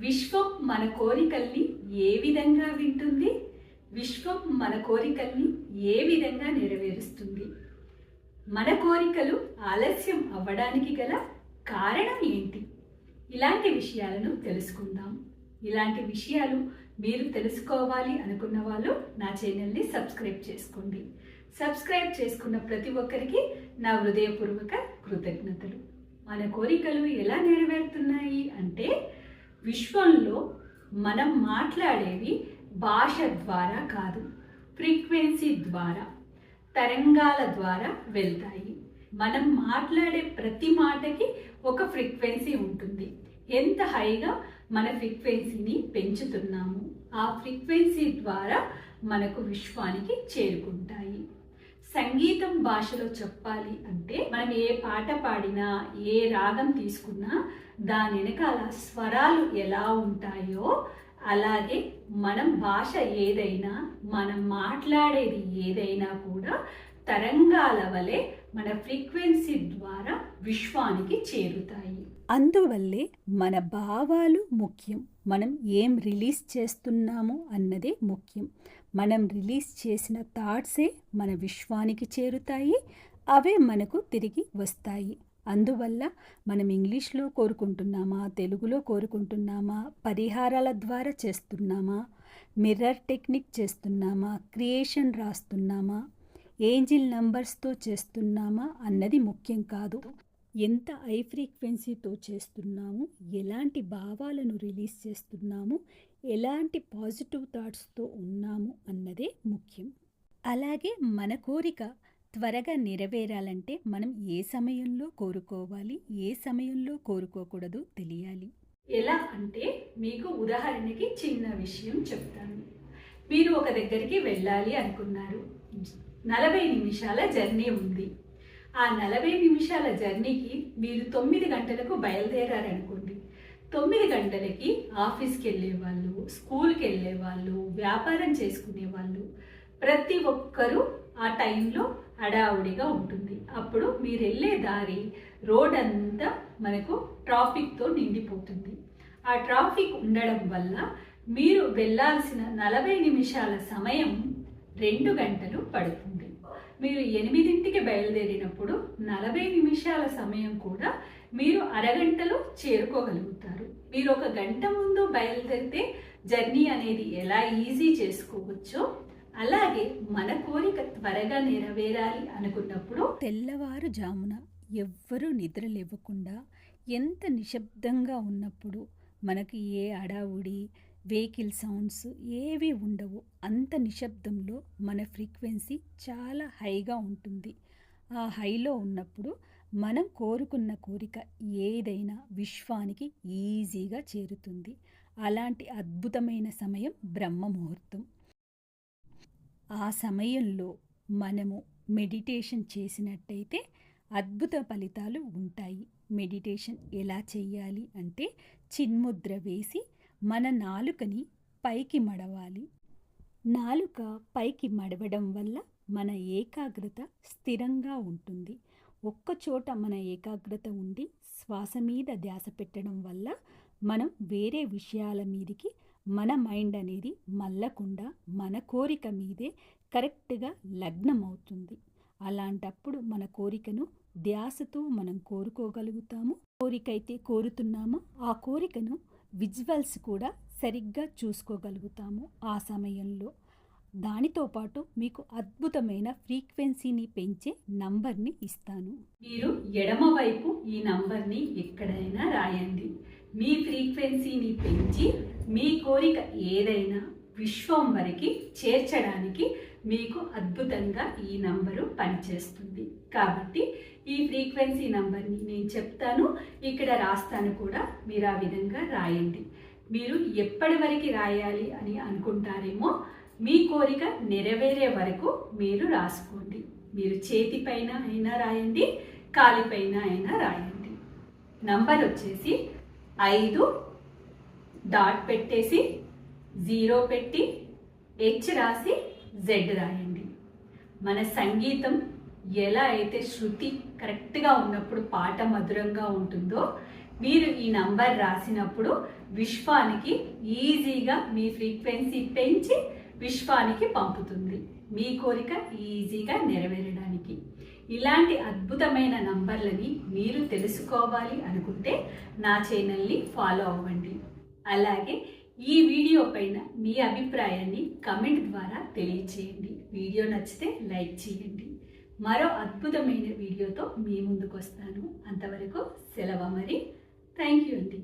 విశ్వం మన కోరికల్ని ఏ విధంగా వింటుంది? విశ్వం మన కోరికల్ని ఏ విధంగా నెరవేరుస్తుంది? మన కోరికలు ఆలస్యం అవ్వడానికి గల కారణం ఏంటి? ఇలాంటి విషయాలను తెలుసుకుందాం. ఇలాంటి విషయాలు మీరు తెలుసుకోవాలి అనుకున్న వాళ్ళు నా ఛానల్ని సబ్స్క్రైబ్ చేసుకోండి. సబ్స్క్రైబ్ చేసుకున్న ప్రతి ఒక్కరికి నా హృదయపూర్వక కృతజ్ఞతలు. మన కోరికలు ఎలా నెరవేరుతున్నాయి అంటే, విశ్వంలో మనం మాట్లాడేవి భాష ద్వారా కాదు, ఫ్రీక్వెన్సీ ద్వారా, తరంగాల ద్వారా వెళ్తాయి. మనం మాట్లాడే ప్రతి మాటకి ఒక ఫ్రీక్వెన్సీ ఉంటుంది. ఎంత హైగా మన ఫ్రీక్వెన్సీని పెంచుతున్నాము, ఆ ఫ్రీక్వెన్సీ ద్వారా మనకు విశ్వానికి చేరుకుంటాయి. సంగీతం భాషలో చెప్పాలి అంటే, మనం ఏ పాట పాడినా, ఏ రాగం తీసుకున్నా దాని వెనకాల స్వరాలు ఎలా ఉంటాయో అలాగే మనం భాష ఏదైనా, మనం మాట్లాడేది ఏదైనా కూడా తరంగాల వలె మన ఫ్రీక్వెన్సీ ద్వారా విశ్వానికి చేరుతాయి. అందువల్లే మన భావాలు ముఖ్యం. మనం ఏం రిలీజ్ చేస్తున్నాము అన్నదే ముఖ్యం. మనం రిలీజ్ చేసిన థాట్సే మన విశ్వానికి చేరుతాయి, అవే మనకు తిరిగి వస్తాయి. అందువల్ల మనం ఇంగ్లీష్లో కోరుకుంటున్నామా, తెలుగులో కోరుకుంటున్నామా, పరిహారాల ద్వారా చేస్తున్నామా, మిర్రర్ టెక్నిక్ చేస్తున్నామా, క్రియేషన్ రాస్తున్నామా, ఏంజిల్ నంబర్స్తో చేస్తున్నామా అన్నది ముఖ్యం కాదు. ఎంత హై ఫ్రీక్వెన్సీతో చేస్తున్నాము, ఎలాంటి భావాలను రిలీజ్ చేస్తున్నాము, ఎలాంటి పాజిటివ్ థాట్స్తో ఉన్నాము అన్నదే ముఖ్యం. అలాగే మన కోరిక త్వరగా నెరవేరాలంటే మనం ఏ సమయంలో కోరుకోవాలి, ఏ సమయంలో కోరుకోకూడదు తెలియాలి. ఎలా అంటే, మీకు ఉదాహరణకి చిన్న విషయం చెప్తాను. మీరు ఒక దగ్గరికి వెళ్ళాలి అనుకున్నారు. 40 నిమిషాల జర్నీ ఉంది. ఆ 40 నిమిషాల జర్నీకి మీరు 9 గంటలకు బయలుదేరారనుకోండి. 9 గంటలకి ఆఫీస్కి వెళ్ళే వాళ్ళు, స్కూల్కి వెళ్ళే వాళ్ళు, వ్యాపారం చేసుకునే వాళ్ళు, ప్రతి ఒక్కరూ ఆ టైంలో హడావుడిగా ఉంటుంది. అప్పుడు మీరు వెళ్ళే దారి, రోడ్ అంతా మనకు ట్రాఫిక్తో నిండిపోతుంది. ఆ ట్రాఫిక్ ఉండడం వల్ల మీరు వెళ్ళాల్సిన 40 నిమిషాల సమయం 2 గంటలు పడుతుంది. మీరు 8ంటికి బయలుదేరినప్పుడు 40 నిమిషాల సమయం కూడా మీరు అరగంటలో చేరుకోగలుగుతారు. మీరు 1 గంట ముందు బయలుదేరితే జర్నీ అనేది ఎలా ఈజీ చేసుకోవచ్చో, అలాగే మన కోరిక త్వరగా నెరవేరాలి అనుకున్నప్పుడు తెల్లవారుజామున ఎవ్వరూ నిద్ర లేవకుండా, ఎంత నిశ్శబ్దంగా ఉన్నప్పుడు, మనకి ఏ అడావుడి, వెహికల్ సౌండ్స్ ఏవి ఉండవు. అంత నిశ్శబ్దంలో మన ఫ్రీక్వెన్సీ చాలా హైగా ఉంటుంది. ఆ హైలో ఉన్నప్పుడు మనం కోరుకున్న కోరిక ఏదైనా విశ్వానికి ఈజీగా చేరుతుంది. అలాంటి అద్భుతమైన సమయం బ్రహ్మ ముహూర్తం. ఆ సమయంలో మనము మెడిటేషన్ చేసినట్టయితే అద్భుత ఫలితాలు ఉంటాయి. మెడిటేషన్ ఎలా చేయాలి అంటే, చిన్ముద్ర వేసి మన నాలుకని పైకి మడవాలి. నాలుక పైకి మడవడం వల్ల మన ఏకాగ్రత స్థిరంగా ఉంటుంది. ఒక్కచోట మన ఏకాగ్రత ఉండి శ్వాస మీద ధ్యాస పెట్టడం వల్ల మనం వేరే విషయాల మీదకి మన మైండ్ అనేది మళ్ళకుండా మన కోరిక మీదే కరెక్ట్గా లగ్నం అవుతుంది. అలాంటప్పుడు మన కోరికను ధ్యాసతో మనం కోరుకోగలుగుతాము. కోరికైతే కోరుతున్నామో ఆ కోరికను విజువల్స్ కూడా సరిగ్గా చూసుకోగలుగుతాము ఆ సమయంలో. దానితో పాటు మీకు అద్భుతమైన ఫ్రీక్వెన్సీని పెంచే నంబర్ని ఇస్తాను. మీరు ఎడమ వైపు ఈ నంబర్ని ఎక్కడైనా రాయండి. మీ ఫ్రీక్వెన్సీని పెంచి మీ కోరిక ఏదైనా విశ్వం వరకు చేర్చడానికి మీకు అద్భుతంగా ఈ నంబరు పనిచేస్తుంది. కాబట్టి ఈ ఫ్రీక్వెన్సీ నంబర్ని నేను చెప్తాను, ఇక్కడ రాస్తాను కూడా, మీరు ఆ విధంగా రాయండి. మీరు ఎప్పటి వరకు రాయాలి అని అనుకుంటారేమో, మీ కోరిక నెరవేరే వరకు మీరు రాసుకోండి. మీరు చేతిపైన అయినా రాయండి, కాలిపైన అయినా రాయండి. నంబర్ వచ్చేసి 5 డాట్ పెట్టేసి 0 పెట్టి హెచ్ రాసి జెడ్ రాయండి. మన సంగీతం ఎలా అయితే శృతి కరెక్ట్గా ఉన్నప్పుడు పాట మధురంగా ఉంటుందో, మీరు ఈ నంబర్ రాసినప్పుడు విశ్వానికి ఈజీగా మీ ఫ్రీక్వెన్సీ పెంచి విశ్వానికి పంపుతుంది మీ కోరిక ఈజీగా నెరవేరడానికి. ఇలాంటి అద్భుతమైన నంబర్లని మీరు తెలుసుకోవాలి అనుకుంటే నా ఛానల్ని ఫాలో అవ్వండి. అలాగే ఈ వీడియో పైన మీ అభిప్రాయాన్ని కమెంట్ ద్వారా తెలియచేయండి. వీడియో నచ్చితే లైక్ చేయండి. మరో అద్భుతమైన వీడియోతో మీ ముందుకు వస్తాను. అంతవరకు సెలవు మరి. థ్యాంక్ యూ అండి.